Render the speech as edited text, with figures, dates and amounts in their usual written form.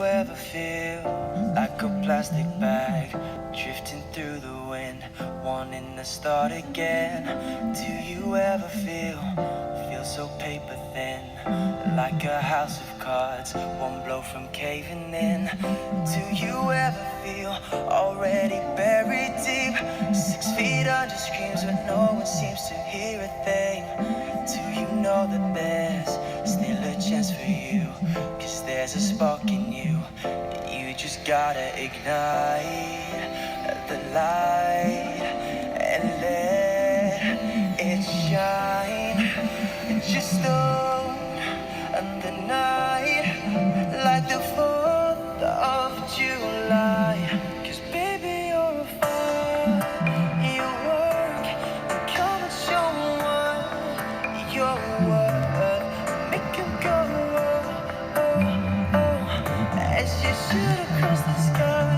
ever feel like a plastic bag drifting through the wind, wanting to start again? Do you ever feel so paper thin, like a house of cards, one blow from caving in? Do you ever feel already buried deep, 6 feet under screams but no one seems to hear a thing? Do you know that there's still a chance for you, 'cause there's a spark in you, you just gotta ignite the light and let it shine. Just stone and the night, like the 4th of July. 'Cause baby, you're a firework, and come and show 'em what you're worth. Make 'em go, oh, oh, as you shoot across the sky.